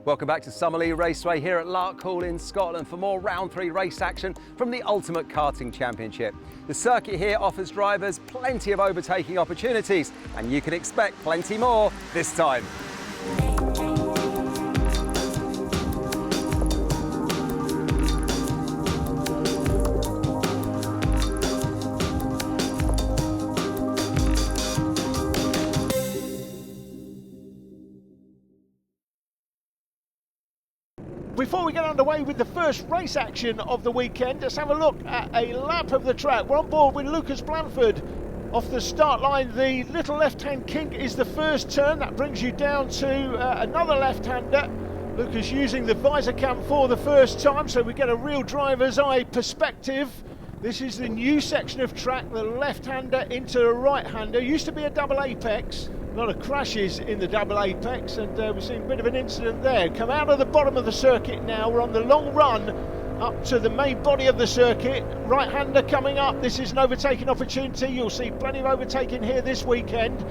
Welcome back to Summerlee Raceway here at Larkhall in Scotland for more round 3 race action from the Ultimate Karting Championship. The circuit here offers drivers plenty of overtaking opportunities, and you can expect plenty more this time. Before we get underway with the first race action of the weekend, let's have a look at a lap of the track. We're on board with Lucas Blanford. Off the start line, the little left-hand kink is the first turn. That brings you down to another left-hander. Lucas using the visor cam for the first time, so we get a real driver's eye perspective. This is the new section of track, the left-hander into the right-hander. Used to be a double apex. A lot of crashes in the double apex, and we've seen a bit of an incident there. Come out of the bottom of the circuit now. We're on the long run up to the main body of the circuit. Right-hander coming up. This is an overtaking opportunity. You'll see plenty of overtaking here this weekend.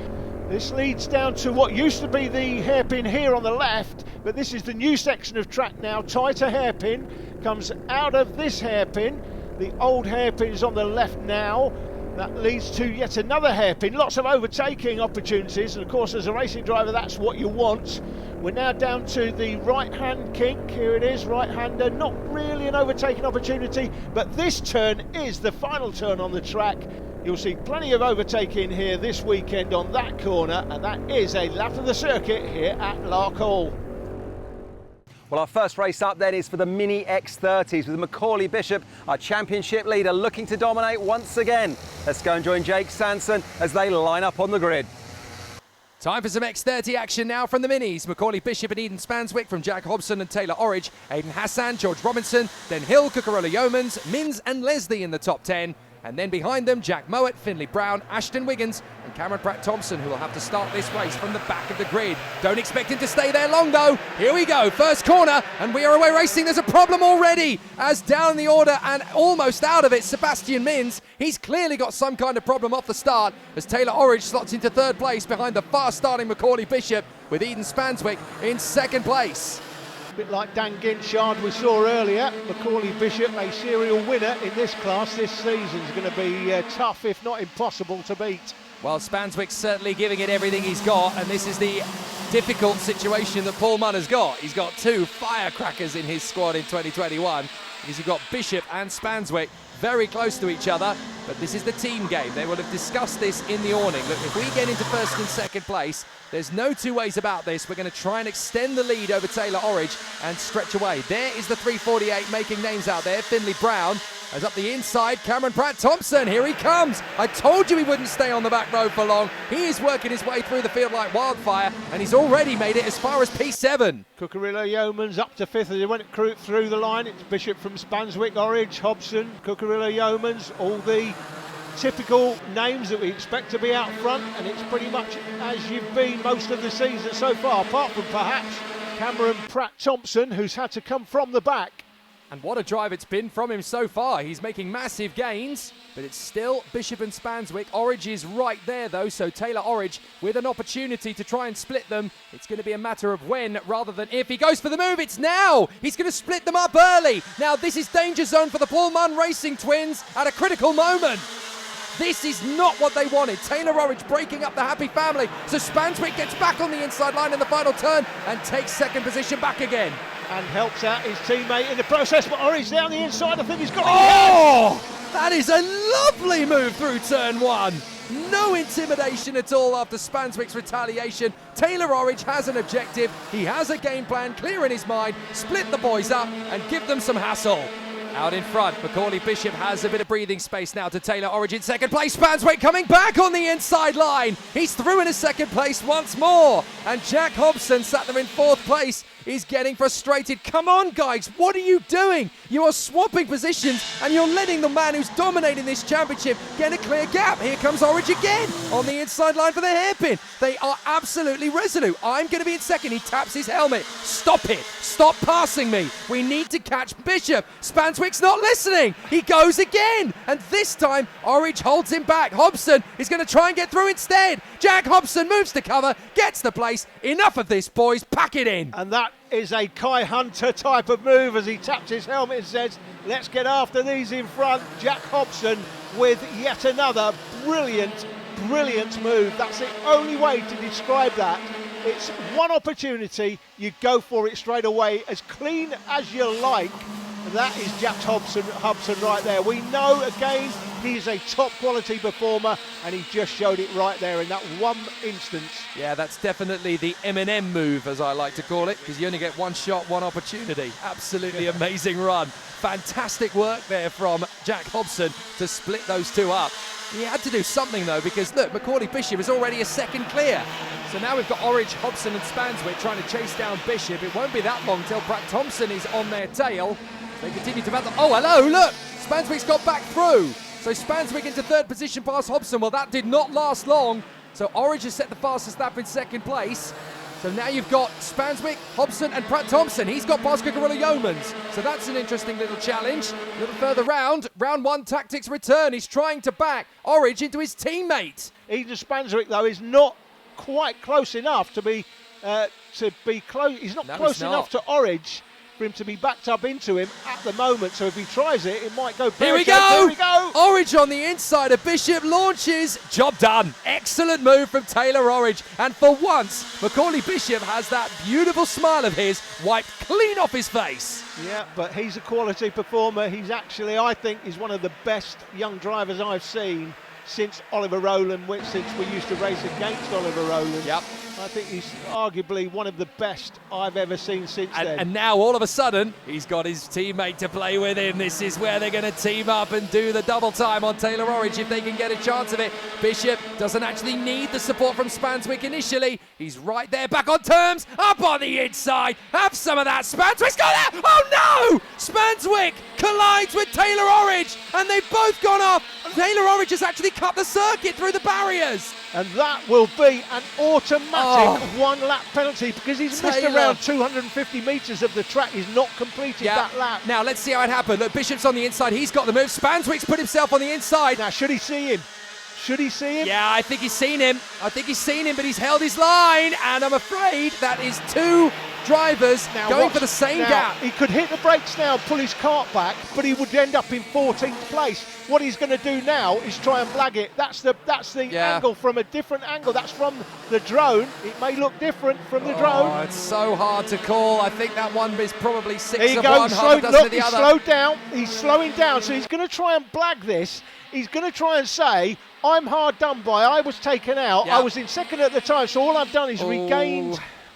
This leads down to what used to be the hairpin here on the left, but this is the new section of track now. Tighter hairpin comes out of this hairpin. The old hairpin is on the left now. That leads to yet another hairpin. Lots of overtaking opportunities, and of course as a racing driver that's what you want. We're now down to the right hand kink. Here it is, right hander. Not really an overtaking opportunity, but this turn is the final turn on the track. You'll see plenty of overtaking here this weekend on that corner, and that is a lap of the circuit here at Larkhall. Well, our first race up then is for the Mini X30s with Macaulay Bishop, our championship leader, looking to dominate once again. Let's go and join Jake Sanson as they line up on the grid. Time for some X30 action now from the Minis. Macaulay Bishop and Eden Spanswick from Jack Hobson and Taylor Orridge. Aidan Hassan, George Robinson, then Hill, Cucurella Yeomans, Mins and Leslie in the top 10. And then behind them, Jack Mowat, Finley Brown, Ashton Wiggins and Cameron Pratt-Thompson, who will have to start this race from the back of the grid. Don't expect him to stay there long though. Here we go, first corner, and we are away racing. There's a problem already as down the order and almost out of it, Sebastian Mins. He's clearly got some kind of problem off the start as Taylor Orridge slots into third place behind the fast starting Macaulay Bishop with Eden Spanswick in second place. Bit like Dan Ginchard we saw earlier. Macaulay Bishop, a serial winner in this class this season, is going to be tough, if not impossible, to beat. Well, Spanswick's certainly giving it everything he's got, and this is the difficult situation that Paul Munn has got. He's got two firecrackers in his squad in 2021, because you've got Bishop and Spanswick very close to each other, but this is the team game. They will have discussed this in the awning. Look, if we get into first and second place, there's no two ways about this. We're going to try and extend the lead over Taylor Orridge and stretch away. There is the 348 making names out there. Finley Brown as up the inside, Cameron Pratt-Thompson, here he comes. I told you he wouldn't stay on the back row for long. He is working his way through the field like wildfire, and he's already made it as far as P7. Cucurella Yeomans up to fifth as they went through the line. It's Bishop from Spanswick, Orridge, Hobson, Cucurella Yeomans, all the typical names that we expect to be out front, and it's pretty much as you've been most of the season so far, apart from perhaps Cameron Pratt-Thompson, who's had to come from the back. And what a drive it's been from him so far. He's making massive gains, but it's still Bishop and Spanswick. Orridge is right there though, so Taylor Orridge with an opportunity to try and split them. It's going to be a matter of when rather than if. He goes for the move, it's now! He's going to split them up early. Now this is danger zone for the Paul Munn Racing twins at a critical moment. This is not what they wanted. Taylor Orridge breaking up the happy family. So Spanswick gets back on the inside line in the final turn and takes second position back again. And helps out his teammate in the process, but Orridge down the inside, I think he's got it. Oh! That is a lovely move through turn one. No intimidation at all after Spanswick's retaliation. Taylor Orridge has an objective. He has a game plan clear in his mind. Split the boys up and give them some hassle. Out in front, Macaulay Bishop has a bit of breathing space now to Taylor Orridge in second place. Spanswick coming back on the inside line. He's through in a second place once more. And Jack Hobson sat there in fourth place. He's getting frustrated. Come on, guys, what are you doing? You are swapping positions and you're letting the man who's dominating this championship get a clear gap. Here comes Orridge again on the inside line for the hairpin. They are absolutely resolute. I'm going to be in second. He taps his helmet. Stop it. Stop passing me. We need to catch Bishop. Spanswick's not listening. He goes again. And this time, Orridge holds him back. Hobson is going to try and get through instead. Jack Hobson moves to cover, gets the place. Enough of this, boys. Pack it in. And that is a Kai Hunter type of move as he taps his helmet and says, let's get after these in front. Jack Hobson with yet another brilliant move. That's the only way to describe that. It's one opportunity, you go for it straight away, as clean as you like. That is Jack Hobson right there. We know, again, he's a top quality performer, and he just showed it right there in that one instance. Yeah, that's definitely the Eminem move, as I like to call it, because you only get one shot, one opportunity. Absolutely amazing run. Fantastic work there from Jack Hobson to split those two up. He had to do something, though, because, look, Macaulay Bishop is already a second clear. So now we've got Orridge, Hobson and Spanswick trying to chase down Bishop. It won't be that long till Pratt Thompson is on their tail. They continue to battle. Oh, hello, look! Spanswick's got back through. So Spanswick into third position past Hobson. Well, that did not last long. So Orridge has set the fastest lap in second place. So now you've got Spanswick, Hobson and Pratt Thompson. He's got past Gorilla Yeomans. So that's an interesting little challenge. A little further round. Round one, tactics return. He's trying to back Orridge into his teammate. Eden Spanswick, though, is not quite close enough to be close. He's not close enough to Orridge for him to be backed up into him at the moment. So if he tries it, it might go. Here we go! Orridge on the inside of Bishop, launches. Job done. Excellent move from Taylor Orridge. And for once, Macaulay Bishop has that beautiful smile of his wiped clean off his face. Yeah, but he's a quality performer. He's actually, I think, he's one of the best young drivers I've seen since Oliver Rowland, since we used to race against Oliver Rowland. Yep. I think he's arguably one of the best I've ever seen since then. And now all of a sudden, he's got his teammate to play with him. This is where they're going to team up and do the double time on Taylor Orridge if they can get a chance of it. Bishop doesn't actually need the support from Spanswick initially. He's right there, back on terms, up on the inside. Have some of that. Spanswick's got it. Oh no! Spanswick collides with Taylor Orridge, and they've both gone off. Taylor Orridge has actually cut the circuit through the barriers. And that will be an automatic one-lap penalty because he's missed around 250 metres of the track. He's not completed that lap. Now, let's see how it happened. Look, Bishop's on the inside. He's got the move. Spanswick's put himself on the inside. Now, should he see him? Should he see him? Yeah, I think he's seen him. But he's held his line. And I'm afraid that is two drivers going for the same gap. He could hit the brakes now, pull his kart back, but he would end up in 14th place. What he's going to do now is try and blag it. That's the angle from a different angle. That's from the drone. It may look different from the drone. It's so hard to call. I think that one is probably 6 there you of go. one, half a dozen of the other. Slowed down. He's slowing down, so he's going to try and blag this. He's going to try and say, I'm hard done by. I was taken out. Yep. I was in second at the time, so all I've done is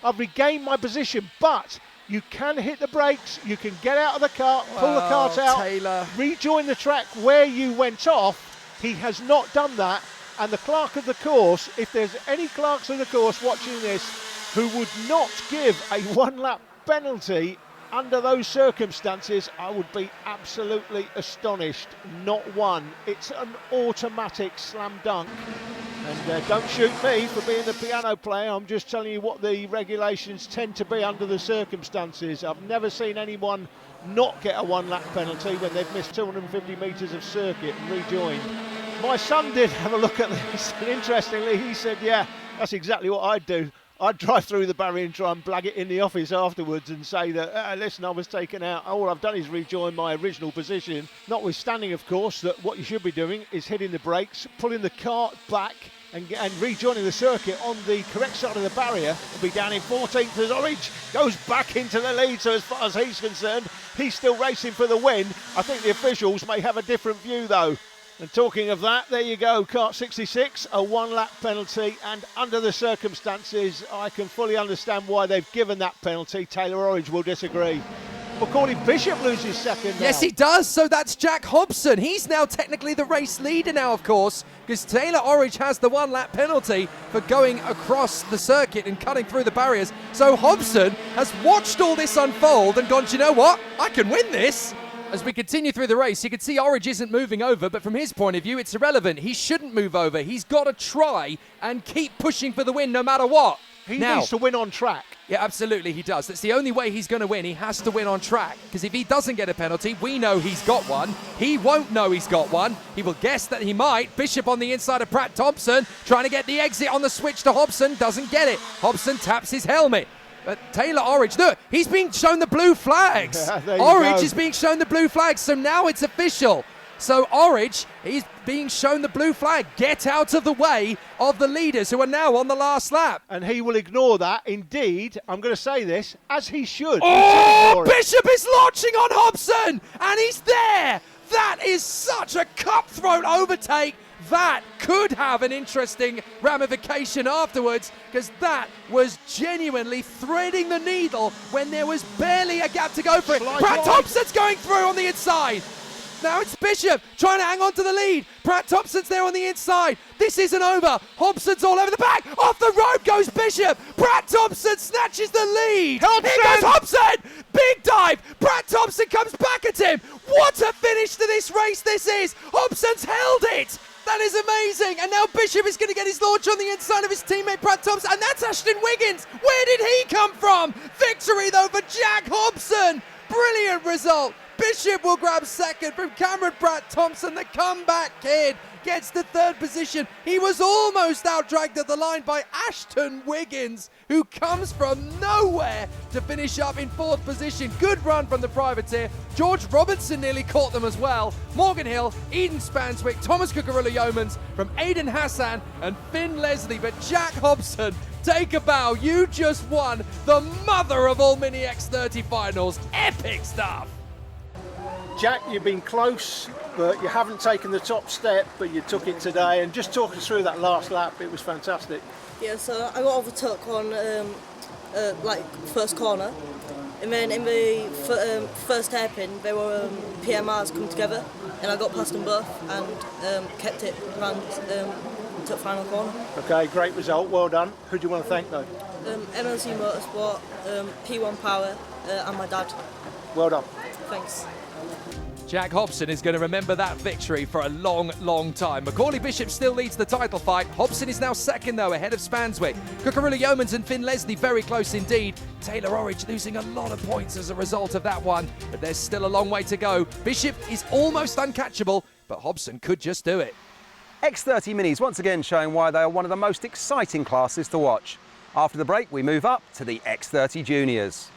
I've regained my position, but you can hit the brakes, you can get out of the cart, pull the cart out, Taylor, rejoin the track where you went off. He has not done that, and the clerk of the course, if there's any clerks of the course watching this who would not give a one-lap penalty under those circumstances, I would be absolutely astonished. Not one. It's an automatic slam dunk. And don't shoot me for being the piano player. I'm just telling you what the regulations tend to be under the circumstances. I've never seen anyone not get a one-lap penalty when they've missed 250 metres of circuit and rejoined. My son did have a look at this, and interestingly, he said, yeah, that's exactly what I'd do. I'd drive through the barrier and try and blag it in the office afterwards and say that, listen, I was taken out. All I've done is rejoin my original position. Notwithstanding, of course, that what you should be doing is hitting the brakes, pulling the cart back and rejoining the circuit on the correct side of the barrier. Will be down in 14th as Orridge goes back into the lead. So as far as he's concerned, he's still racing for the win. I think the officials may have a different view, though. And talking of that, there you go, kart 66, a one-lap penalty, and under the circumstances, I can fully understand why they've given that penalty. Taylor Orridge will disagree. Macaulay Bishop loses second now. Yes, he does. So that's Jack Hobson. He's now technically the race leader now, of course, because Taylor Orridge has the one-lap penalty for going across the circuit and cutting through the barriers. So Hobson has watched all this unfold and gone, do you know what? I can win this. As we continue through the race, you can see Orridge isn't moving over, but from his point of view, it's irrelevant. He shouldn't move over. He's got to try and keep pushing for the win no matter what. He needs to win on track. Yeah, absolutely, he does. That's the only way he's going to win. He has to win on track, because if he doesn't get a penalty, we know he's got one. He won't know he's got one. He will guess that he might. Bishop on the inside of Pratt Thompson, trying to get the exit on the switch to Hobson, doesn't get it. Hobson taps his helmet. But Taylor Orridge, look, he's being shown the blue flags. Orridge is being shown the blue flags, so now it's official. So Orridge, he's being shown the blue flag. Get out of the way of the leaders who are now on the last lap. And he will ignore that. Indeed, I'm going to say this, as he should. Oh, Bishop is launching on Hobson, and he's there. That is such a cutthroat overtake. That could have an interesting ramification afterwards, because that was genuinely threading the needle when there was barely a gap to go for it. Pratt Thompson's going through on the inside. Now it's Bishop trying to hang on to the lead. Pratt Thompson's there on the inside. This isn't over. Hobson's all over the back. Off the road goes Bishop. Pratt Thompson snatches the lead. Hobson! Here goes Hobson. Big dive. Pratt Thompson comes back at him. What a finish to this race this is. Hobson's held it. That is amazing. And now Bishop is going to get his launch on the inside of his teammate Pratt Thompson. And that's Ashton Wiggins. Where did he come from? Victory though for Jack Hobson. Brilliant result. Bishop will grab second from Cameron Pratt Thompson. The comeback kid gets the third position. He was almost out-dragged at the line by Ashton Wiggins, who comes from nowhere to finish up in fourth position. Good run from the privateer. George Robertson nearly caught them as well. Morgan Hill, Eden Spanswick, Thomas Cucurullo-Yeomans from Aidan Hassan and Finn Leslie. But Jack Hobson, take a bow. You just won the mother of all mini X30 finals. Epic stuff. Jack, you've been close, but you haven't taken the top step, but you took it today. And just talk us through that last lap. It was fantastic. Yeah, so I got overtook on first corner, and then in the first hairpin, they were PMRs come together, and I got past them both and kept it around to the final corner. Okay, great result. Well done. Who do you want to thank though? MLC Motorsport, P1 Power, and my dad. Well done. Thanks. Jack Hobson is going to remember that victory for a long, long time. Macaulay Bishop still leads the title fight. Hobson is now second, though, ahead of Spanswick. Cucurullo-Yeomans and Finn Leslie very close indeed. Taylor Orridge losing a lot of points as a result of that one, but there's still a long way to go. Bishop is almost uncatchable, but Hobson could just do it. X30 Minis once again showing why they are one of the most exciting classes to watch. After the break, we move up to the X30 Juniors.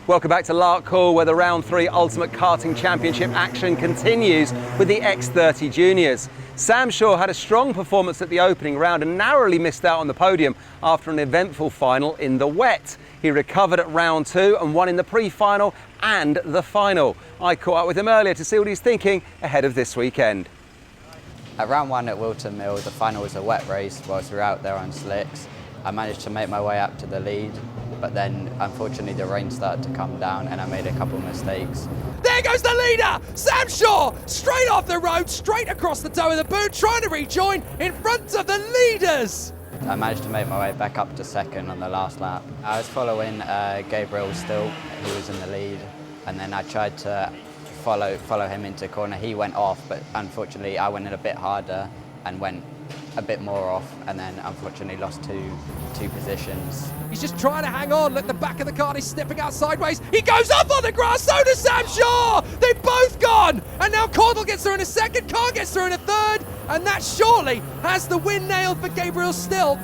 Welcome back to Larkhall, where the Round 3 Ultimate Karting Championship action continues with the X30 Juniors. Sam Shaw had a strong performance at the opening round and narrowly missed out on the podium after an eventful final in the wet. He recovered at round 2 and won in the pre-final and the final. I caught up with him earlier to see what he's thinking ahead of this weekend. At round 1 at Wilton Mill, the final was a wet race whilst we were out there on slicks. I managed to make my way up to the lead, but then unfortunately the rain started to come down and I made a couple mistakes. There goes the leader, Sam Shaw, straight off the road, straight across the toe of the boot, trying to rejoin in front of the leaders. I managed to make my way back up to second on the last lap. I was following Gabriel Still, who was in the lead, and then I tried to follow him into corner. He went off, but unfortunately I went in a bit harder and went a bit more off, and then unfortunately lost two positions. He's just trying to hang on. Look, the back of the car is stepping out sideways. He goes up on the grass, so does Sam Shaw. They've both gone. And now Cordell gets through in a second, Carr gets through in a third, and that surely has the win nailed for Gabriel Still.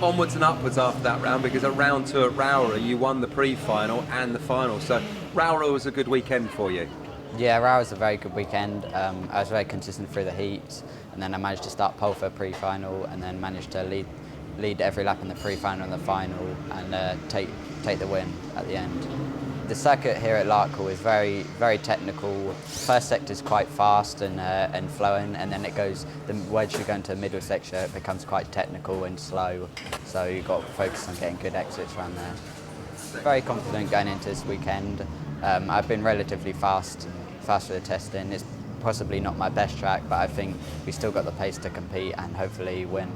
Onwards and upwards after that round, because at round 2 at Rowrah you won the pre-final and the final, so Rowrah was a good weekend for you. Yeah, Rowrah was a very good weekend. I was very consistent through the heats, and then I managed to start pole for pre-final, and then managed to lead every lap in the pre-final and the final, and take the win at the end. The circuit here at Larkhall is very, very technical. First sector is quite fast and flowing, and then it goes, once you go into the middle section, it becomes quite technical and slow. So you've got to focus on getting good exits around there. Very confident going into this weekend. I've been relatively fast for the testing. It's possibly not my best track, but I think we still got the pace to compete and hopefully win.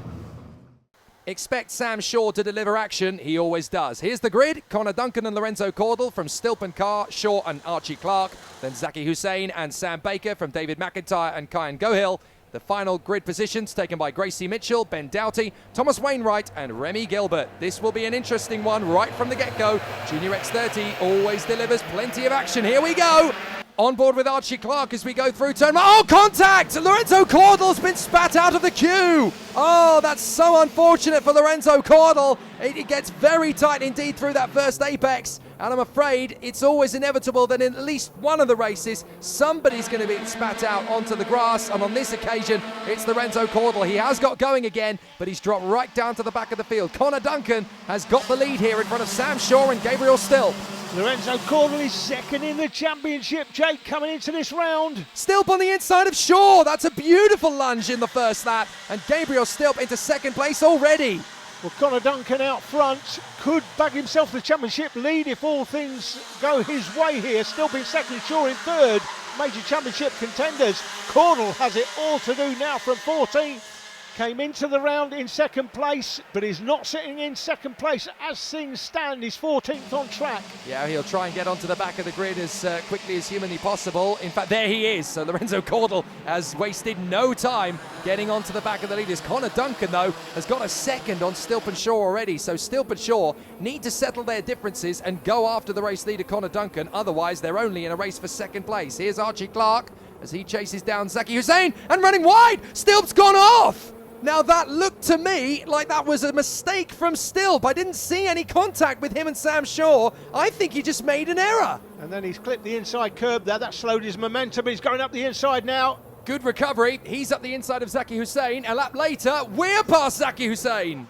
Expect Sam Shaw to deliver action. He always does. Here's the grid. Connor Duncan and Lorenzo Cordell from Stilp & Carr, Shaw and Archie Clark. Then Zaki Hussein and Sam Baker from David McIntyre and Kyan Gohill. The final grid positions taken by Gracie Mitchell, Ben Doughty, Thomas Wainwright and Remy Gilbert. This will be an interesting one right from the get-go. Junior X30 always delivers plenty of action. Here we go. On board with Archie Clark as we go through turn. Oh, contact! Lorenzo Cordell's been spat out of the queue. Oh, that's so unfortunate for Lorenzo Cordell. It gets very tight indeed through that first apex. And I'm afraid it's always inevitable that in at least one of the races, somebody's going to be spat out onto the grass. And on this occasion, it's Lorenzo Cordell. He has got going again, but he's dropped right down to the back of the field. Connor Duncan has got the lead here in front of Sam Shaw and Gabriel Stilp. Lorenzo Cordell is second in the championship. Jake coming into this round. Stilp on the inside of Shaw. That's a beautiful lunge in the first lap. And Gabriel Stilp into second place already. Well, Connor Duncan out front could bag himself the championship lead if all things go his way here. Stilp in second, Shaw in third. Major championship contenders. Cordell has it all to do now from 14th. Came into the round in second place, but is not sitting in second place as things stand. He's 14th on track. Yeah, he'll try and get onto the back of the grid as quickly as humanly possible. In fact, there he is. So Lorenzo Cordell has wasted no time getting onto the back of the leaders. Connor Duncan, though, has got a second on Stilp and Shaw already. So Stilp and Shaw need to settle their differences and go after the race leader, Connor Duncan. Otherwise, they're only in a race for second place. Here's Archie Clark as he chases down Zaki Hussein and running wide. Stilp's gone off. Now that looked to me like that was a mistake from Stilp. I didn't see any contact with him and Sam Shaw. I think he just made an error. And then he's clipped the inside curb there. That slowed his momentum. He's going up the inside now. Good recovery. He's up the inside of Zaki Hussein. A lap later, we're past Zaki Hussein.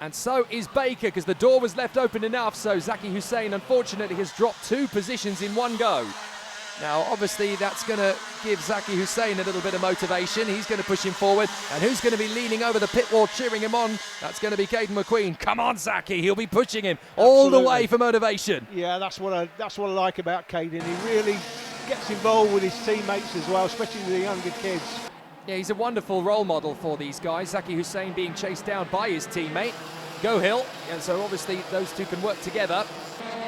And so is Baker because the door was left open enough. So Zaki Hussein, unfortunately, has dropped 2 positions in one go. Now, obviously, that's going to give Zaki Hussein a little bit of motivation. He's going to push him forward. And who's going to be leaning over the pit wall, cheering him on? That's going to be Caden McQueen. Come on, Zaki. He'll be pushing him all the way for motivation. Yeah, that's what I like about Caden. He really gets involved with his teammates as well, especially the younger kids. Yeah, he's a wonderful role model for these guys. Zaki Hussein being chased down by his teammate, Gohill. And so, obviously, those two can work together.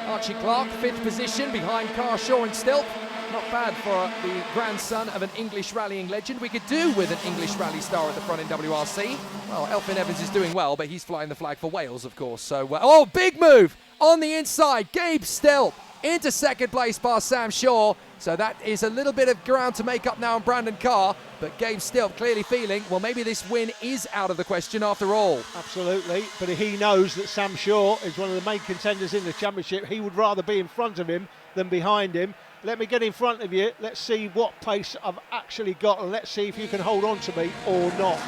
Archie Clark, 5th position behind Carr, Shaw and Stilp. Not bad for the grandson of an English rallying legend. We could do with an English rally star at the front in WRC. Well, Elfyn Evans is doing well, but he's flying the flag for Wales, of course. So, oh, big move on the inside. Gabe Stilp into second place past Sam Shaw. So that is a little bit of ground to make up now on Brandon Carr. But Gabe Stilp clearly feeling, well, maybe this win is out of the question after all. Absolutely, but he knows that Sam Shaw is one of the main contenders in the championship. He would rather be in front of him than behind him. Let me get in front of you. Let's see what pace I've actually got, and let's see if you can hold on to me or not.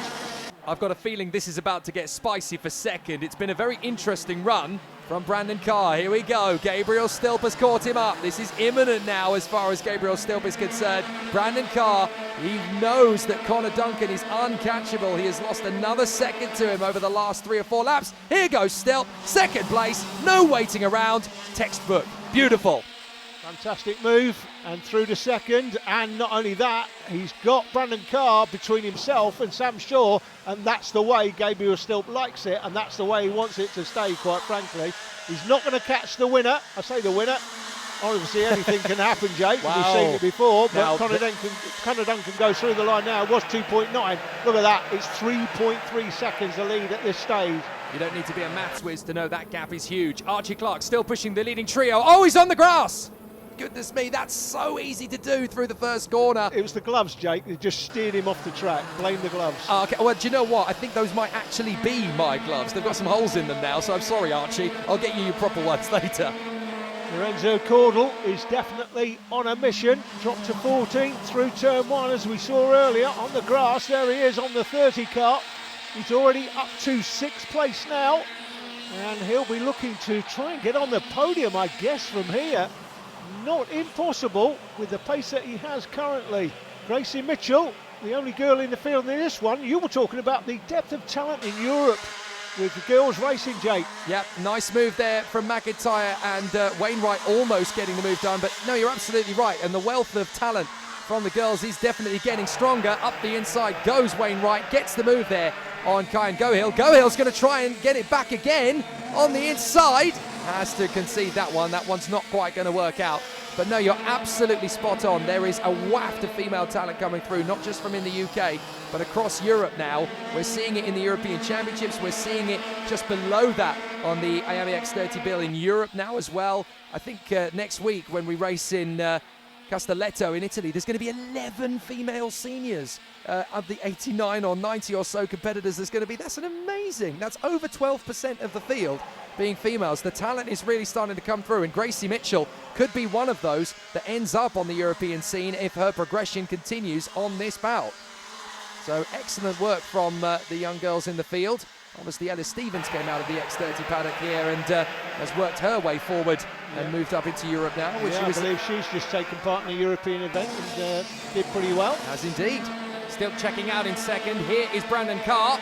I've got a feeling this is about to get spicy for second. It's been a very interesting run from Brandon Carr. Here we go. Gabriel Stilp has caught him up. This is imminent now as far as Gabriel Stilp is concerned. Brandon Carr, he knows that Connor Duncan is uncatchable. He has lost another second to him over the last 3 or 4 laps. Here goes Stilp, second place, no waiting around. Textbook, beautiful. Fantastic move, and through to second, and not only that, he's got Brandon Carr between himself and Sam Shaw, and that's the way Gabriel Stilp likes it, and that's the way he wants it to stay, quite frankly. He's not going to catch the winner. I say the winner. Obviously, anything can happen, Jake. Wow. We've seen it before, but now, Connor Duncan goes through the line now. It was 2.9. Look at that. It's 3.3 seconds the lead at this stage. You don't need to be a maths whiz to know that gap is huge. Archie Clark still pushing the leading trio. Oh, he's on the grass. Goodness me, that's so easy to do through the first corner. It was the gloves, Jake. They just steered him off the track. Blame the gloves. Okay, well, do you know what? I think those might actually be my gloves. They've got some holes in them now, so I'm sorry, Archie. I'll get you your proper ones later. Lorenzo Cordell is definitely on a mission. Dropped to 14th through turn 1, as we saw earlier, on the grass. There he is on the 30 car. He's already up to 6th place now, and he'll be looking to try and get on the podium, I guess, from here. Not impossible with the pace that he has currently. Gracie Mitchell, the only girl in the field in this one. You were talking about the depth of talent in Europe with the girls racing, Jake. Yep, nice move there from McIntyre and Wainwright almost getting the move done. But no, you're absolutely right. And the wealth of talent from the girls is definitely getting stronger. Up the inside goes Wainwright, gets the move there on Kyan Gohill. Gohill's going to try and get it back again on the inside. Has to concede that one. That one's not quite going to work out. But no, you're absolutely spot on. There is a waft of female talent coming through, not just from in the UK, but across Europe now. We're seeing it in the European Championships. We're seeing it just below that on the AMI X30 bill in Europe now as well. I think next week when we race in Castelletto in Italy, there's going to be 11 female seniors of the 89 or 90 or so competitors there's going to be. That's that's over 12% of the field being females. The talent is really starting to come through, and Gracie Mitchell could be one of those that ends up on the European scene if her progression continues on this bout. So excellent work from the young girls in the field. Obviously, Ellis Stevens came out of the X30 paddock here and has worked her way forward and moved up into Europe now. Which I believe she's just taken part in a European event and did pretty well. Has indeed. Still checking out in second. Here is Brandon Carr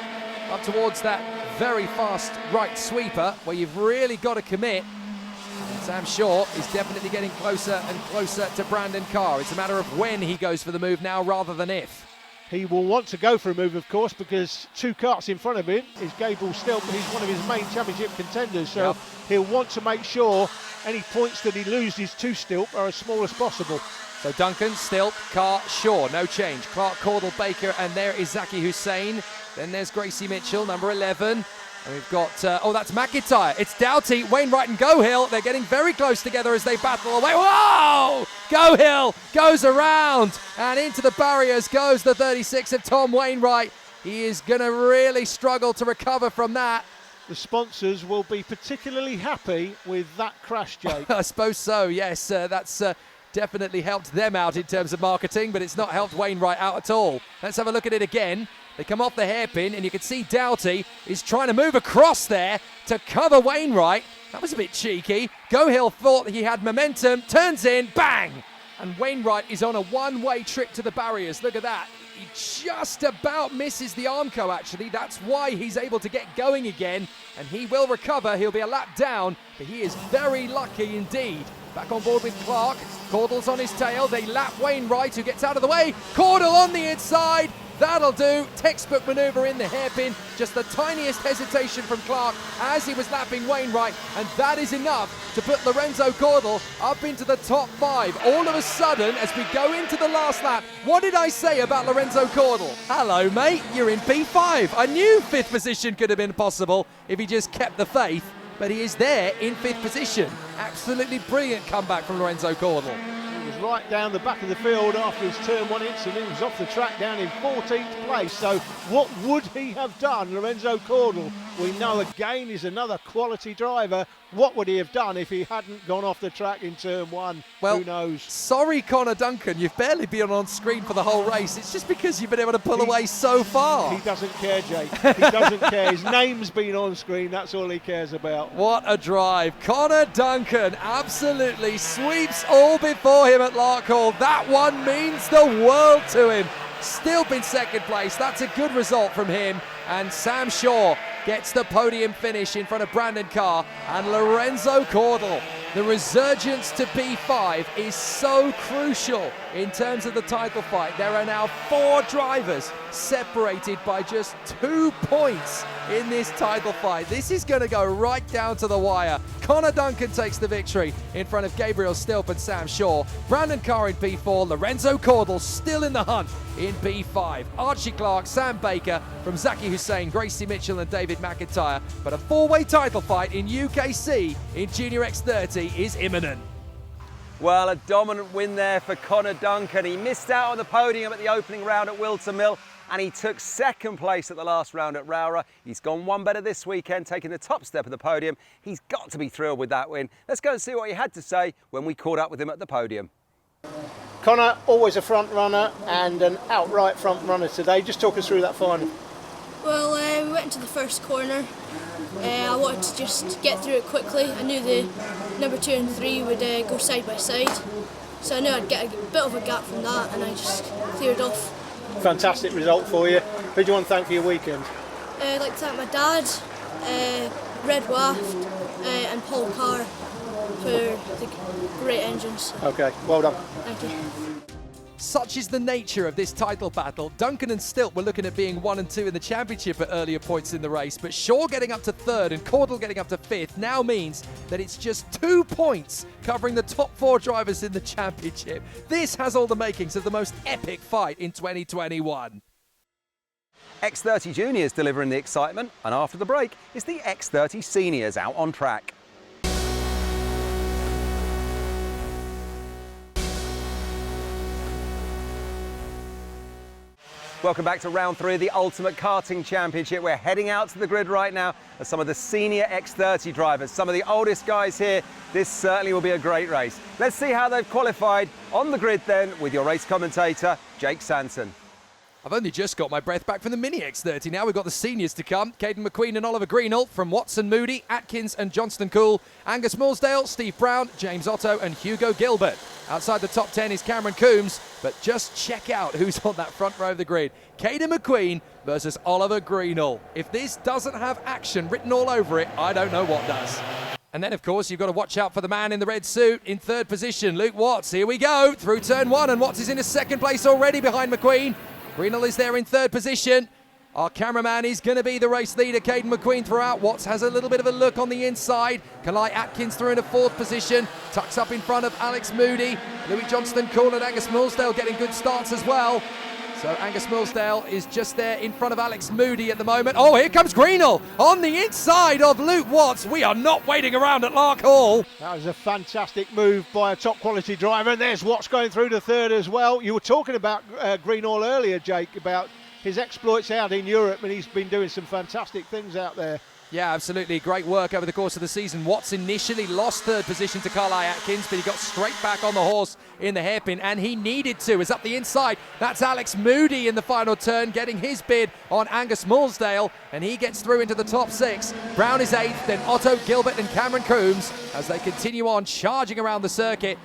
up towards that very fast right sweeper where you've really got to commit. And Sam Shaw is definitely getting closer and closer to Brandon Carr. It's a matter of when he goes for the move now rather than if. He will want to go for a move, of course, because 2 karts in front of him is Gabriel Stilp, and he's one of his main championship contenders. So he'll want to make sure any points that he loses to Stilp are as small as possible. So Duncan, Stilp, Carr, Shaw, no change. Clark, Caudle, Baker, and there is Zaki Hussein. Then there's Gracie Mitchell, number 11. And we've got, that's McIntyre. It's Doughty, Wainwright and Gohill. They're getting very close together as they battle away. Whoa! Gohill goes around and into the barriers goes the 36 of Tom Wainwright. He is going to really struggle to recover from that. The sponsors will be particularly happy with that crash, Jake. I suppose so, yes. That's definitely helped them out in terms of marketing, but it's not helped Wainwright out at all. Let's have a look at it again. They come off the hairpin, and you can see Doughty is trying to move across there to cover Wainwright. That was a bit cheeky. Gohill thought he had momentum, turns in, bang! And Wainwright is on a one-way trip to the barriers. Look at that. He just about misses the Armco, actually. That's why he's able to get going again, and he will recover. He'll be a lap down, but he is very lucky indeed. Back on board with Clark. Caudle's on his tail. They lap Wainwright, who gets out of the way. Caudle on the inside. That'll do. Textbook maneuver in the hairpin. Just the tiniest hesitation from Clark as he was lapping Wainwright, and that is enough to put Lorenzo Caudle up into the top 5. All of a sudden, as we go into the last lap, what did I say about Lorenzo Caudle? Hello, mate. You're in P5. I knew 5th position could have been possible if he just kept the faith, but he is there in 5th position. Absolutely brilliant comeback from Lorenzo Caudle. He was right down the back of the field after his turn 1 incident. He was off the track down in 14th place. So what would he have done? Lorenzo Caudle, we know again, is another quality driver. What would he have done if he hadn't gone off the track in turn 1? Well, who knows? Sorry, Connor Duncan, you've barely been on screen for the whole race. It's just because you've been able to pull away so far. He doesn't care, Jake. He doesn't care. His name's been on screen. That's all he cares about. What a drive. Connor Duncan absolutely sweeps all before him at Larkhall. That one means the world to him. Still been 2nd place. That's a good result from him. And Sam Shaw gets the podium finish in front of Brandon Carr and Lorenzo Caudle. The resurgence to P5 is so crucial in terms of the title fight. There are now 4 drivers separated by just 2 points in this title fight. This is going to go right down to the wire. Connor Duncan takes the victory in front of Gabriel Stilp and Sam Shaw. Brandon Carr in P4, Lorenzo Caudle still in the hunt in P5. Archie Clark, Sam Baker from Zaki Hussein, Gracie Mitchell and David McIntyre. But a 4-way title fight in UKC in Junior X30 is imminent. Well, a dominant win there for Connor Duncan. He missed out on the podium at the opening round at Wilton Mill, and he took 2nd place at the last round at Rowrah. He's gone one better this weekend, taking the top step of the podium. He's got to be thrilled with that win. Let's go and see what he had to say when we caught up with him at the podium. Connor, always a front runner and an outright front runner today. Just talk us through that final. Well, we went into the first corner. I wanted to just get through it quickly. I knew the number 2 and 3 would go side by side, so I knew I'd get a bit of a gap from that, and I just cleared off. Fantastic result for you. Who do you want to thank for your weekend? I'd like to thank my dad, Red Waft, and Paul Carr for the great engines. Okay, well done. Thank you. Such is the nature of this title battle. Duncan and Stilp were looking at being 1 and 2 in the championship at earlier points in the race, but Shaw getting up to 3rd and Caudle getting up to 5th now means that it's just 2 points covering the top 4 drivers in the championship. This has all the makings of the most epic fight in 2021. X30 Juniors delivering the excitement, and after the break is the X30 Seniors out on track. Welcome back to round 3 of the Ultimate Karting Championship. We're heading out to the grid right now as some of the senior X30 drivers, some of the oldest guys here. This certainly will be a great race. Let's see how they've qualified on the grid then with your race commentator, Jake Sanson. I've only just got my breath back from the Mini X30. Now we've got the seniors to come. Caden Mcqueen and Oliver Greenall from Watson Moody, Atkins and Johnston Cool, Angus Morsdale, Steve Brown, James Otto and Hugo Gilbert. Outside the top 10 is Cameron Coombs, but just check out who's on that front row of the grid. Caden Mcqueen versus Oliver Greenall. If this doesn't have action written all over it, I don't know what does. And then, of course, you've got to watch out for the man in the red suit in third position, Luke Watts. Here we go, through turn 1, and Watts is in a second place already behind Mcqueen. Greenall is there in third position. Our cameraman is going to be the race leader, Caden Mcqueen, throughout. Watts has a little bit of a look on the inside. Kalai Atkins through in a fourth position. Tucks up in front of Alex Moody. Louis Johnston Cool and Angus Morsdale getting good starts as well. So Angus Morsdale is just there in front of Alex Moody at the moment. Oh, here comes Greenall on the inside of Luke Watts. We are not waiting around at Larkhall. That was a fantastic move by a top quality driver. And there's Watts going through to third as well. You were talking about Greenall earlier, Jake, about his exploits out in Europe, and he's been doing some fantastic things out there. Yeah, absolutely. Great work over the course of the season. Watts initially lost third position to Karli Atkins, but he got straight back on the horse in the hairpin, and he needed to. It's up the inside. That's Alex Moody in the final turn, getting his bid on Angus Morsdale, and he gets through into the top 6. Brown is 8th, then Otto, Gilbert, and Cameron Coombs as they continue on charging around the circuit.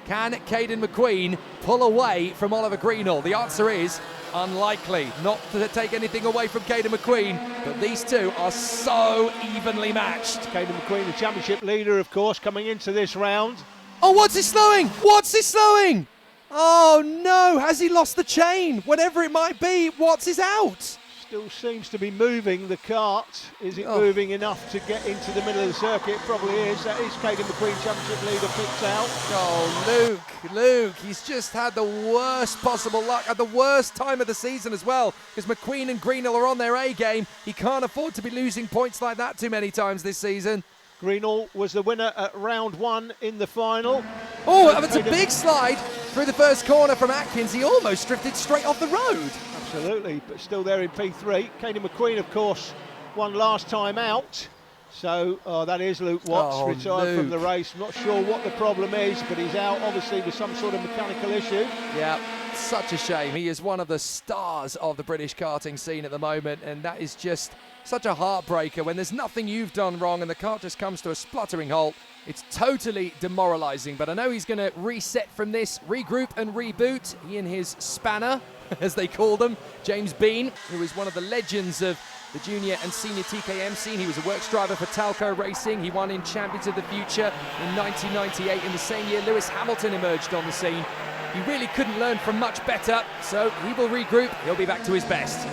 Can Caden Mcqueen pull away from Oliver Greenall? The answer is unlikely. Not to take anything away from Caden Mcqueen, but these two are so evenly matched. Caden Mcqueen, the championship leader, of course, coming into this round. Oh, Watts is slowing! Watts is slowing! Oh no, has he lost the chain? Whatever it might be, Watts is out. Still seems to be moving the kart. Is it moving enough to get into the middle of the circuit? Probably is. That is Caden Mcqueen, championship leader, picked out. Oh, Luke, he's just had the worst possible luck at the worst time of the season as well, because Mcqueen and Greenall are on their A game. He can't afford to be losing points like that too many times this season. Greenall was the winner at round 1 in the final. Oh, it's a big slide through the first corner from Atkins. He almost drifted straight off the road. Absolutely, but still there in P3. Caden Mcqueen, of course, won last time out. So that is Luke Watts, retired from the race. Not sure what the problem is, but he's out obviously with some sort of mechanical issue. Yeah, such a shame. He is one of the stars of the British karting scene at the moment, and that is just such a heartbreaker when there's nothing you've done wrong and the kart just comes to a spluttering halt. It's totally demoralising, but I know he's going to reset from this, regroup and reboot. He and his spanner, as they call them, James Bean, who is one of the legends of the junior and senior TKM scene. He was a works driver for Talco Racing. He won in Champions of the Future in 1998. In the same year, Lewis Hamilton emerged on the scene. He really couldn't learn from much better, so he will regroup. He'll be back to his best.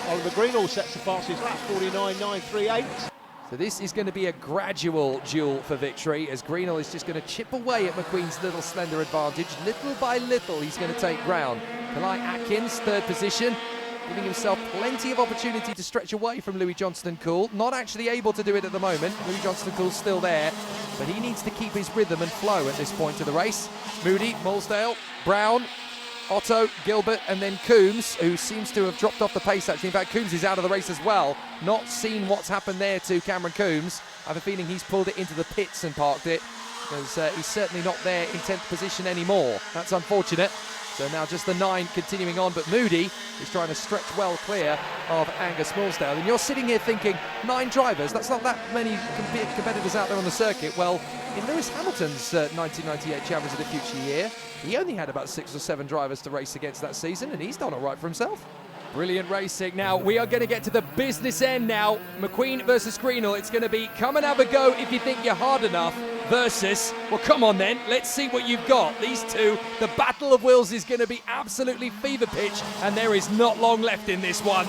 Oliver Greenall sets the fastest lap, 49.938. So this is going to be a gradual duel for victory, as Greenall is just going to chip away at Mcqueen's little slender advantage. Little by little, he's going to take ground. Kalai Atkins, third position, giving himself plenty of opportunity to stretch away from Louis Johnston Cool. Not actually able to do it at the moment. Louis Johnston Cool's still there, but he needs to keep his rhythm and flow at this point of the race. Moody, Morsdale, Brown, Otto, Gilbert, and then Coombs, who seems to have dropped off the pace actually. In fact, Coombs is out of the race as well. Not seen what's happened there to Cameron Coombs. I have a feeling he's pulled it into the pits and parked it, because he's certainly not there in 10th position anymore. That's unfortunate. So now just the 9 continuing on, but Moody is trying to stretch well clear of Angus Morsdale. And you're sitting here thinking, 9 drivers, that's not that many competitors out there on the circuit. Well, in Lewis Hamilton's 1998 Champions of the Future year, he only had about 6 or 7 drivers to race against that season, and he's done all right for himself. Brilliant racing. Now, we are going to get to the business end now. Mcqueen versus Greenall. It's going to be come and have a go if you think you're hard enough versus, well, come on then, let's see what you've got. These two, the battle of wills is going to be absolutely fever pitch, and there is not long left in this one.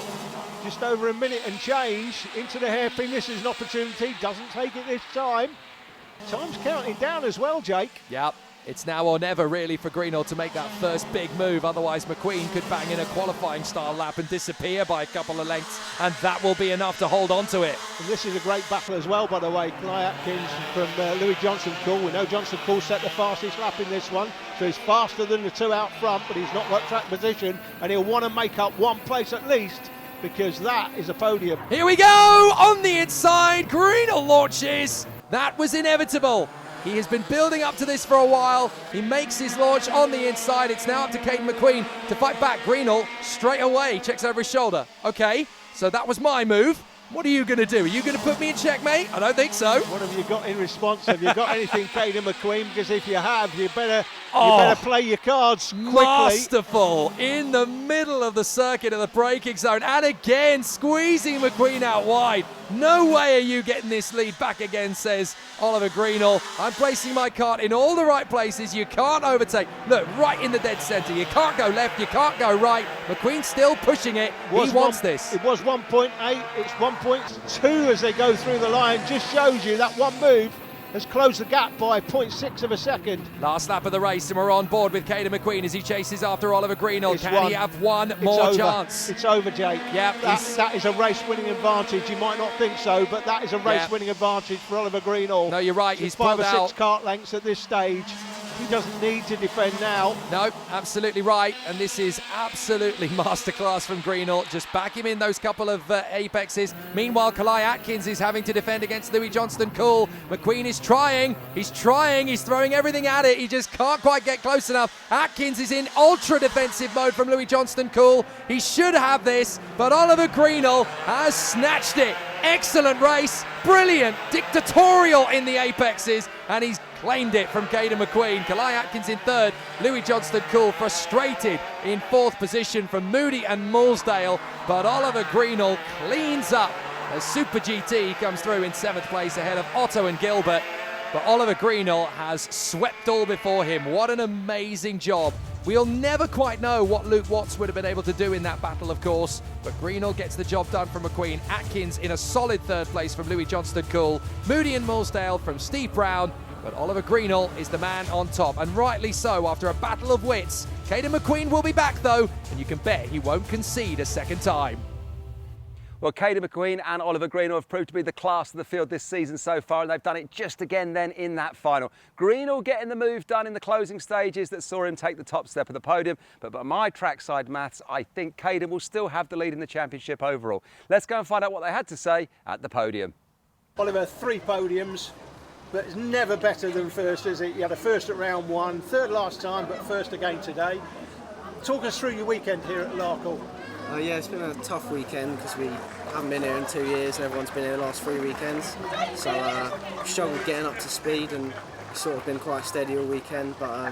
Just over a minute and change into the hairpin. This is an opportunity. Doesn't take it this time. Time's counting down as well, Jake. Yep. It's now or never really for Greenall to make that first big move, otherwise Mcqueen could bang in a qualifying style lap and disappear by a couple of lengths, and that will be enough to hold on to it. And this is a great battle as well, by the way. Cly Atkins from Louis Johnson-Cool. We know Johnson-Cool set the fastest lap in this one, so he's faster than the two out front, but he's not got track position, and he'll want to make up one place at least, because that is a podium. Here we go, on the inside, Greenall launches. That was inevitable. He has been building up to this for a while. He makes his launch on the inside. It's now up to Caden Mcqueen to fight back. Greenall straight away checks over his shoulder. Okay, so that was my move. What are you going to do? Are you going to put me in checkmate? I don't think so. What have you got in response? Have you got anything, Caden Mcqueen? Because if you have, you better play your cards quickly. Masterful in the middle of the circuit of the braking zone, and again squeezing Mcqueen out wide. No way are you getting this lead back again, says Oliver Greenall. I'm placing my kart in all the right places. You can't overtake. Look, right in the dead centre. You can't go left, you can't go right. McQueen's still pushing it. He wants this. It was 1.8, it's 1.2 as they go through the line. Just shows you that one move has closed the gap by 0.6 of a second. Last lap of the race, and we're on board with Caden Mcqueen as he chases after Oliver Greenall. Can he have one more chance? It's over, Jake. Yeah, that is a race-winning advantage. You might not think so, but that is a race-winning advantage for Oliver Greenall. No, you're right. He's 5 or 6 out. kart lengths at this stage. He doesn't need to defend now. No, absolutely right. And this is absolutely masterclass from Greenall. Just back him in those couple of apexes. Meanwhile, Cly Atkins is having to defend against Louis Johnston-Cool. McQueen is trying. He's throwing everything at it. He just can't quite get close enough. Atkins is in ultra defensive mode from Louis Johnston-Cool. He should have this, but Oliver Greenall has snatched it. Excellent race, brilliant, dictatorial in the apexes, and he's claimed it from Caden Mcqueen. Cly Atkins in third, Louis Johnston-Cool frustrated in fourth position from Moody and Mulsdale, but Oliver Greenall cleans up as Super GT comes through in seventh place ahead of Otto and Gilbert. But Oliver Greenall has swept all before him. What an amazing job. We'll never quite know what Luke Watts would have been able to do in that battle, of course, but Greenall gets the job done from McQueen. Atkins in a solid third place from Louis Johnston-Cool. Moody and Mulsdale from Steve Brown, but Oliver Greenall is the man on top, and rightly so after a battle of wits. Caden Mcqueen will be back though, and you can bet he won't concede a second time. Well, Caden Mcqueen and Oliver Greenall have proved to be the class of the field this season so far, and they've done it just again then in that final. Greenall getting the move done in the closing stages that saw him take the top step of the podium, but by my trackside maths, I think Caden will still have the lead in the championship overall. Let's go and find out what they had to say at the podium. Oliver, 3 podiums, but it's never better than first, is it? You had a first at round 1, third last time, but first again today. Talk us through your weekend here at Larkhall. Yeah, it's been a tough weekend because we haven't been here in 2 years and everyone's been here the last 3 weekends. So struggled getting up to speed and sort of been quite steady all weekend, but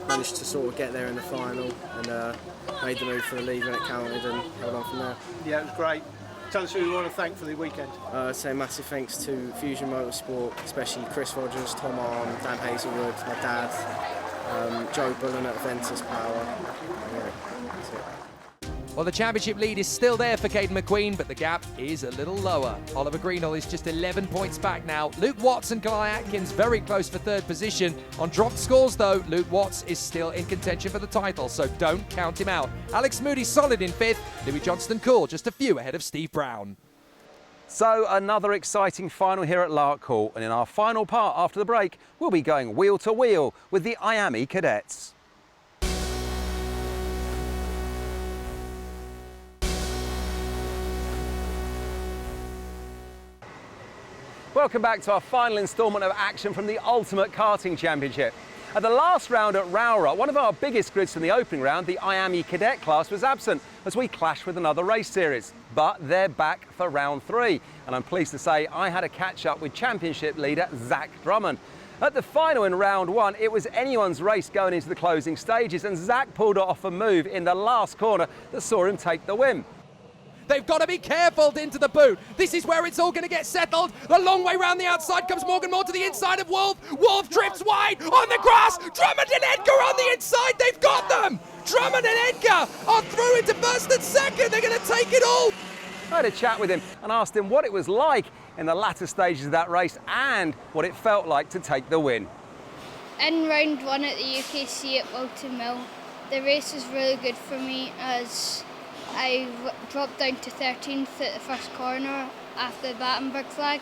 managed to sort of get there in the final and made the move for the lead when it counted and held on from there. Yeah, it was great. Tell us who you want to thank for the weekend. I'd say massive thanks to Fusion Motorsport, especially Chris Rogers, Tom Arm, Dan Hazelwood, my dad, Joe Bullen at Ventus Power. Yeah, that's it. Well, the championship lead is still there for Caden Mcqueen, but the gap is a little lower. Oliver Greenall is just 11 points back now. Luke Watts and Cly Atkins very close for third position. On dropped scores, though, Luke Watts is still in contention for the title, so don't count him out. Alex Moody solid in fifth. Louis Johnston-Cool just a few ahead of Steve Brown. So another exciting final here at Larkhall, and in our final part after the break, we'll be going wheel to wheel with the Miami Cadets. Welcome back to our final instalment of action from the Ultimate Karting Championship. At the last round at Rowrah, one of our biggest grids from the opening round, the Miami Cadet class, was absent as we clashed with another race series. But they're back for round 3, and I'm pleased to say I had a catch-up with championship leader Zach Drummond. At the final in round 1, it was anyone's race going into the closing stages, and Zach pulled off a move in the last corner that saw him take the win. They've got to be careful into the boot. This is where it's all going to get settled. The long way round the outside comes Morgan Moore to the inside of Wolf. Wolf drifts wide on the grass. Drummond and Edgar on the inside. They've got them. Drummond and Edgar are through into first and second. They're going to take it all. I had a chat with him and asked him what it was like in the latter stages of that race and what it felt like to take the win. in round 1 at the UKC at Wilton Mill, the race was really good for me as I dropped down to 13th at the first corner after the Battenberg flag,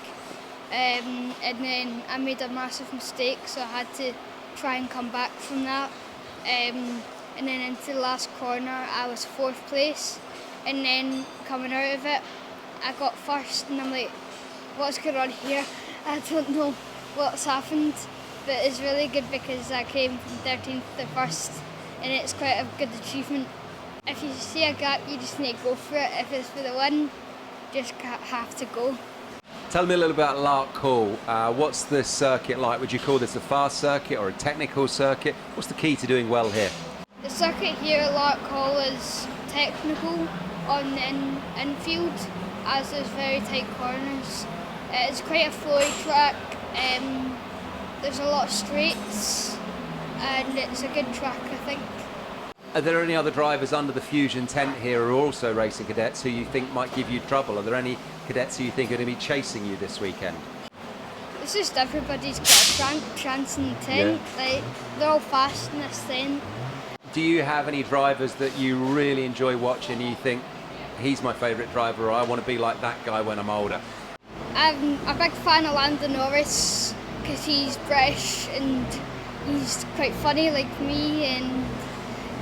and then I made a massive mistake, so I had to try and come back from that. And then into the last corner I was 4th place, and then coming out of it I got first, and I'm like, what's going on here? I don't know what's happened, but it's really good because I came from 13th to 1st, and it's quite a good achievement. If you see a gap, you just need to go for it. If it's for the win, just have to go. Tell me a little about Larkhall. What's the circuit like? Would you call this a fast circuit or a technical circuit? What's the key to doing well here? The circuit here at Larkhall is technical on the infield, as there's very tight corners. It's quite a flowy track. There's a lot of straights, and it's a good track, I think. Are there any other drivers under the Fusion tent here who are also racing cadets who you think might give you trouble? Are there any cadets who you think are going to be chasing you this weekend? It's just everybody's got a chance in the tent. Yeah. Like, they're all fast in this tent. Do you have any drivers that you really enjoy watching and you think, he's my favourite driver, or I want to be like that guy when I'm older? I'm a big fan of Lando Norris because he's British and he's quite funny like me, and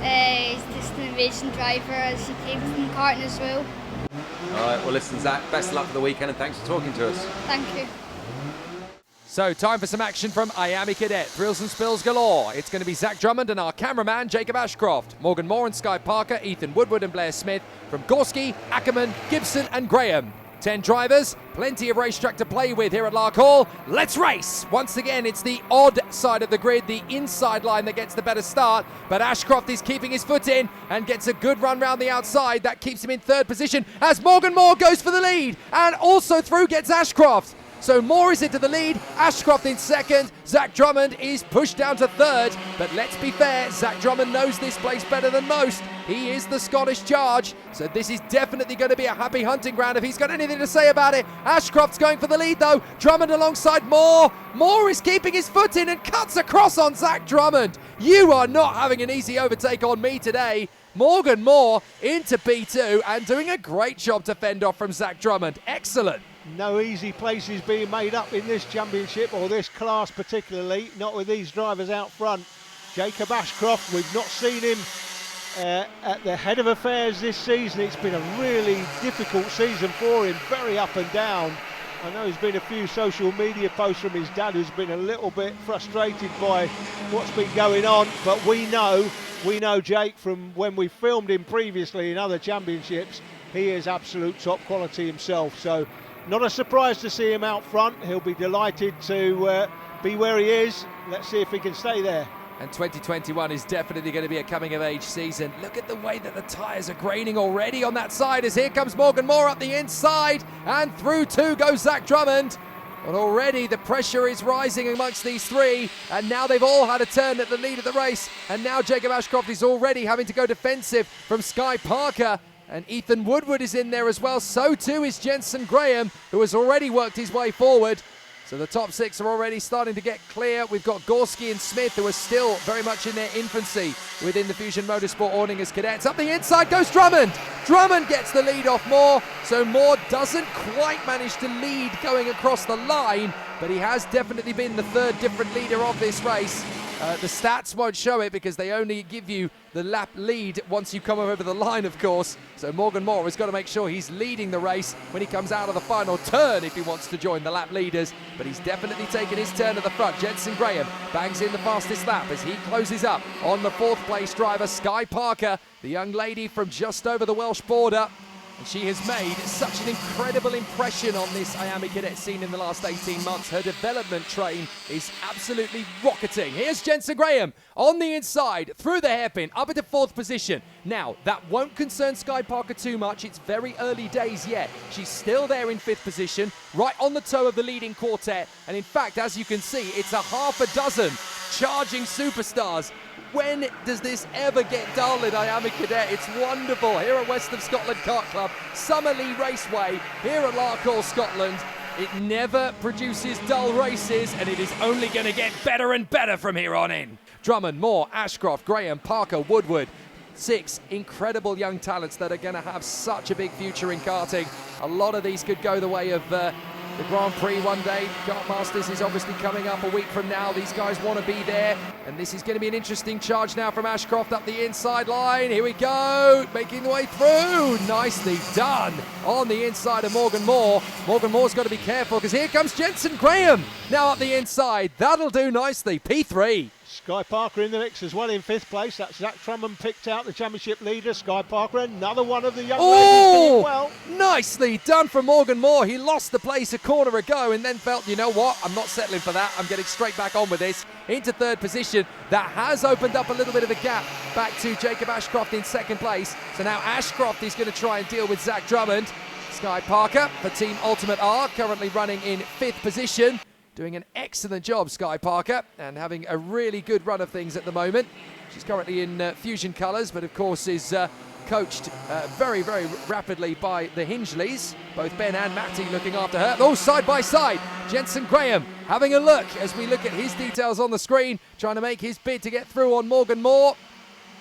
he's just an amazing driver as he came from karting as well. All right, well listen, Zach, best of luck for the weekend and thanks for talking to us. Thank you. So time for some action from Miami Cadet. Thrills and spills galore. It's going to be Zach Drummond and our cameraman Jacob Ashcroft. Morgan Moore and Sky Parker, Ethan Woodward and Blair Smith from Gorski, Ackerman, Gibson and Graham. 10 drivers, plenty of racetrack to play with here at Larkhall. Let's race! Once again, it's the odd side of the grid, the inside line that gets the better start, but Ashcroft is keeping his foot in and gets a good run round the outside. That keeps him in 3rd position as Morgan Moore goes for the lead, and also through gets Ashcroft. So Moore is into the lead, Ashcroft in 2nd, Zach Drummond is pushed down to 3rd, but let's be fair, Zach Drummond knows this place better than most. He is the Scottish charge, so this is definitely going to be a happy hunting ground if he's got anything to say about it. Ashcroft's going for the lead though, Drummond alongside Moore. Moore is keeping his foot in and cuts across on Zach Drummond. You are not having an easy overtake on me today. Morgan Moore into P2 and doing a great job to fend off from Zach Drummond. Excellent. No easy places being made up in this championship, or this class particularly, not with these drivers out front. Jacob Ashcroft, we've not seen him at the head of affairs this season. It's been a really difficult season for him, very up and down. I know there's been a few social media posts from his dad who's been a little bit frustrated by what's been going on, but we know Jake from when we filmed him previously in other championships. He is absolute top quality himself, so not a surprise to see him out front. He'll be delighted to be where he is. Let's see if he can stay there. And 2021 is definitely going to be a coming-of-age season. Look at the way that the tyres are graining already on that side as here comes Morgan Moore up the inside, and through 2 goes Zach Drummond. But already the pressure is rising amongst these 3, and now they've all had a turn at the lead of the race, and now Jacob Ashcroft is already having to go defensive from Sky Parker. And Ethan Woodward is in there as well. So too is Jensen Graham, who has already worked his way forward. So the top 6 are already starting to get clear. We've got Gorski and Smith, who are still very much in their infancy within the Fusion Motorsport awning as cadets. Up the inside goes Drummond. Drummond gets the lead off Moore. So Moore doesn't quite manage to lead going across the line, but he has definitely been the 3rd different leader of this race. The stats won't show it because they only give you the lap lead once you come over the line, of course. So Morgan Moore has got to make sure he's leading the race when he comes out of the final turn if he wants to join the lap leaders. But he's definitely taken his turn at the front. Jensen Graham bangs in the fastest lap as he closes up on the 4th place driver, Sky Parker, the young lady from just over the Welsh border. And she has made such an incredible impression on this Miami Cadet scene in the last 18 months. Her development train is absolutely rocketing. Here's Jensen Graham on the inside, through the hairpin, up into 4th position. Now, that won't concern Sky Parker too much. It's very early days yet. She's still there in 5th position, right on the toe of the leading quartet. And in fact, as you can see, it's a half a dozen charging superstars. When does this ever get dull in Miami Cadet? It's wonderful here at West of Scotland Kart Club, Summerlee Raceway, here at Larkhall, Scotland. It never produces dull races, and it is only going to get better and better from here on in. Drummond, Moore, Ashcroft, Graham, Parker, Woodward. 6 incredible young talents that are going to have such a big future in karting. A lot of these could go the way of the Grand Prix one day. Kart Masters is obviously coming up a week from now. These guys want to be there, and this is going to be an interesting charge now from Ashcroft up the inside line. Here we go, making the way through. Nicely done on the inside of Morgan Moore. Morgan Moore's got to be careful because here comes Jensen Graham now up the inside. That'll do nicely. P3. Sky Parker in the mix as well in 5th place. That's Zach Drummond picked out, the championship leader. Sky Parker, another one of the young ladies doing well. Nicely done from Morgan Moore. He lost the place a corner ago and then felt, you know what, I'm not settling for that. I'm getting straight back on with this. Into 3rd position. That has opened up a little bit of a gap back to Jacob Ashcroft in 2nd place. So now Ashcroft is going to try and deal with Zach Drummond. Sky Parker for Team Ultimate R, currently running in 5th position. Doing an excellent job, Sky Parker, and having a really good run of things at the moment. She's currently in Fusion colours, but of course is coached very, very rapidly by the Hinchleys. Both Ben and Matty looking after her. Oh, side by side, Jensen Graham having a look as we look at his details on the screen, trying to make his bid to get through on Morgan Moore.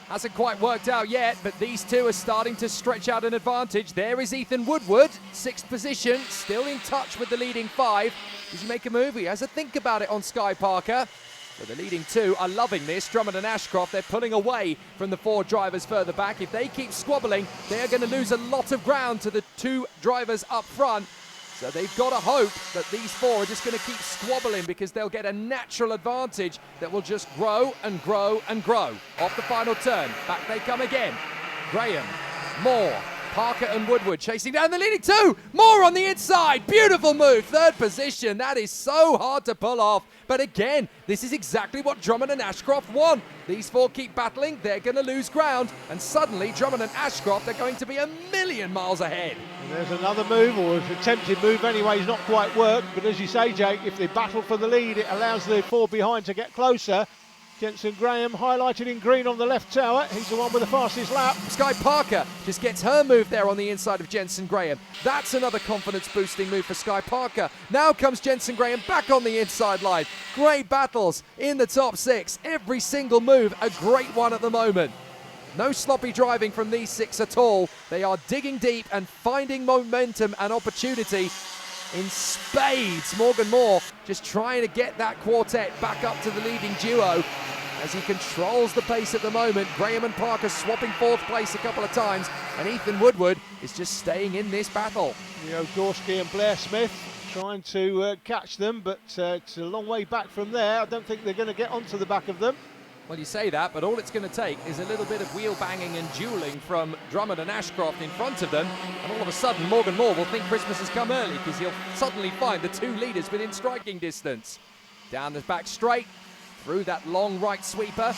Hasn't quite worked out yet, but these two are starting to stretch out an advantage. There is Ethan Woodward, 6th position, still in touch with the leading 5. Does he make a move? He has a think about it on Sky Parker. But the leading 2 are loving this. Drummond and Ashcroft, they're pulling away from the 4 drivers further back. If they keep squabbling, they're going to lose a lot of ground to the 2 drivers up front. So they've got to hope that these 4 are just going to keep squabbling because they'll get a natural advantage that will just grow and grow and grow. Off the final turn, back they come again. Graham, Moore, Parker and Woodward chasing down the leading 2. Moore on the inside, beautiful move, 3rd position. That is so hard to pull off. But again, this is exactly what Drummond and Ashcroft want. These 4 keep battling, they're going to lose ground, and suddenly Drummond and Ashcroft are going to be a million miles ahead. And there's another move, or an attempted move anyway, he's not quite worked, but as you say, Jake, if they battle for the lead, it allows the 4 behind to get closer. Jensen Graham highlighted in green on the left tower. He's the one with the fastest lap. Sky Parker just gets her move there on the inside of Jensen Graham. That's another confidence boosting move for Sky Parker. Now comes Jensen Graham back on the inside line. Great battles in the top 6. Every single move a great one at the moment. No sloppy driving from these 6 at all. They are digging deep and finding momentum and opportunity in spades. Morgan Moore just trying to get that quartet back up to the leading duo as he controls the pace at the moment. Graham and Parker swapping 4th place a couple of times, and Ethan Woodward is just staying in this battle. Gorski and Blair Smith trying to catch them, but it's a long way back from there. I don't think they're going to get onto the back of them. Well, you say that, but all it's going to take is a little bit of wheel banging and dueling from Drummond and Ashcroft in front of them, and all of a sudden Morgan Moore will think Christmas has come early because he'll suddenly find the 2 leaders within striking distance. Down the back straight, through that long right sweeper.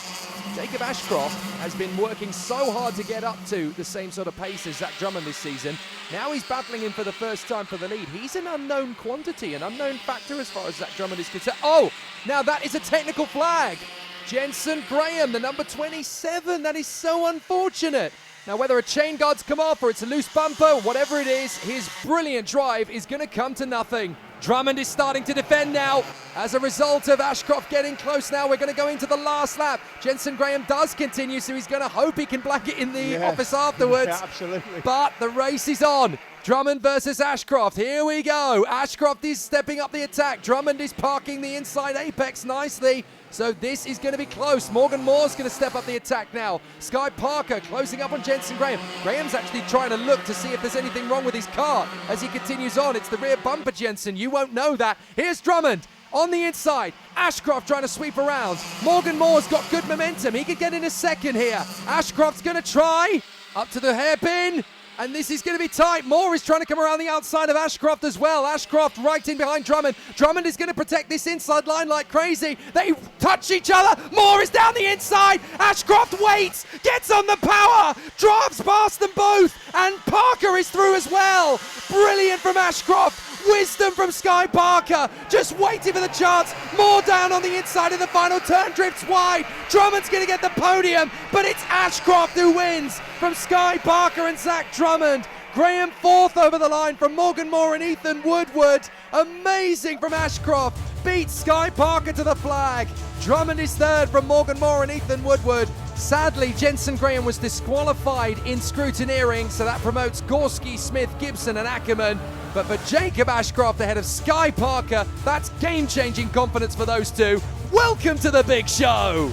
Jacob Ashcroft has been working so hard to get up to the same sort of pace as Zach Drummond this season. Now he's battling him for the first time for the lead. He's an unknown quantity, an unknown factor as far as Zach Drummond is concerned. Oh, now that is a technical flag. Jensen Graham, the number 27. That is so unfortunate. Now, whether a chain guard's come off or it's a loose bumper, whatever it is, his brilliant drive is going to come to nothing. Drummond is starting to defend now. As a result of Ashcroft getting close now, we're going to go into the last lap. Jensen Graham does continue, so he's going to hope he can black it in the office afterwards. Yeah, absolutely. But the race is on. Drummond versus Ashcroft. Here we go. Ashcroft is stepping up the attack. Drummond is parking the inside apex nicely. So this is going to be close. Morgan Moore's going to step up the attack now. Sky Parker closing up on Jensen Graham. Graham's actually trying to look to see if there's anything wrong with his car as he continues on. It's the rear bumper, Jensen. You won't know that. Here's Drummond on the inside. Ashcroft trying to sweep around. Morgan Moore's got good momentum. He could get in a second here. Ashcroft's going to try. Up to the hairpin. And this is going to be tight. Moore is trying to come around the outside of Ashcroft as well. Ashcroft right in behind Drummond. Drummond is going to protect this inside line like crazy. They touch each other. Moore is down the inside. Ashcroft waits, gets on the power, drives past them both, and Parker is through as well. Brilliant from Ashcroft. Wisdom from Sky Parker, just waiting for the chance. Moore down on the inside of the final turn, drifts wide. Drummond's going to get the podium, but it's Ashcroft who wins from Sky Parker and Zach Drummond. Graham fourth over the line from Morgan Moore and Ethan Woodward. Amazing from Ashcroft. Beats Sky Parker to the flag. Drummond is third from Morgan Moore and Ethan Woodward. Sadly, Jensen Graham was disqualified in scrutineering, so that promotes Gorski, Smith, Gibson and Ackerman. But for Jacob Ashcroft ahead of Sky Parker, that's game-changing confidence for those two. Welcome to the big show.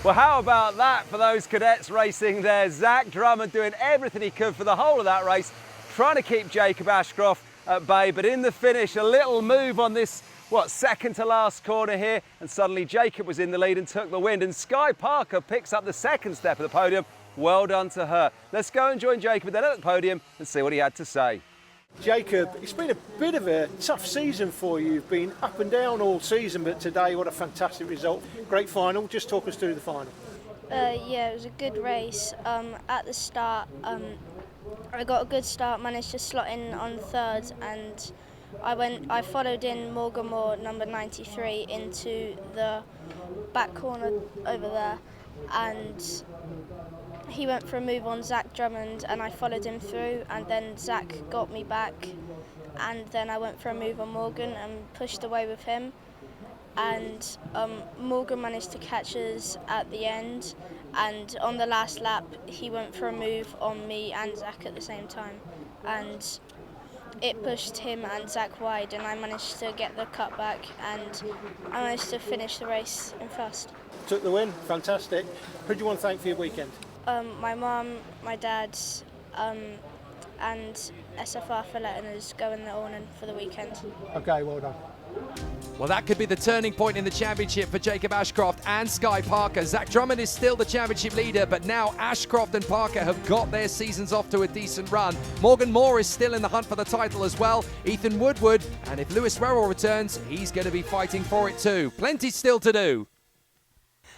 Well, how about that for those cadets racing there? Zach Drummond doing everything he could for the whole of that race, trying to keep Jacob Ashcroft at bay, but in the finish, a little move on this, second to last corner here, and suddenly Jacob was in the lead and took the wind, and Sky Parker picks up the second step of the podium. Well done to her. Let's go and join Jacob then at the podium and see what he had to say. Jacob, it's been a bit of a tough season for you. You've been up and down all season, but today, what a fantastic result. Great final. Just talk us through the final. Yeah, it was a good race. At the start, I got a good start, managed to slot in on third, and I followed in Morgan Moore, number 93, into the back corner over there, and he went for a move on Zach Drummond, and I followed him through, and then Zach got me back, and then I went for a move on Morgan and pushed away with him, and Morgan managed to catch us at the end, and on the last lap he went for a move on me and Zach at the same time, and it pushed him and Zach wide, and I managed to get the cut back, and I managed to finish the race in first. Took the win. Fantastic. Who do you want to thank for your weekend? My mum, my dad, and SFR for letting us go in the awning for the weekend. Okay, well done. Well, that could be the turning point in the championship for Jacob Ashcroft and Sky Parker. Zach Drummond is still the championship leader, but now Ashcroft and Parker have got their seasons off to a decent run. Morgan Moore is still in the hunt for the title as well. Ethan Woodward, and if Lewis Rowell returns, he's going to be fighting for it too. Plenty still to do.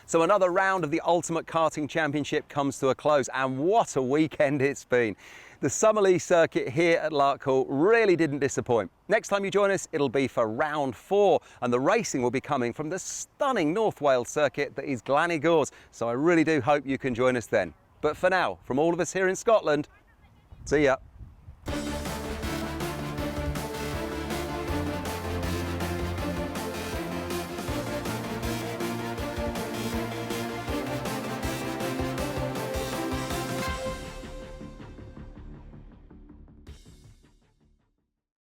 So another round of the Ultimate Karting Championship comes to a close, and what a weekend it's been. The Summerlee circuit here at Larkhall really didn't disappoint. Next time you join us, it'll be for round 4, and the racing will be coming from the stunning North Wales circuit that is Glannygores. So I really do hope you can join us then. But for now, from all of us here in Scotland, see ya.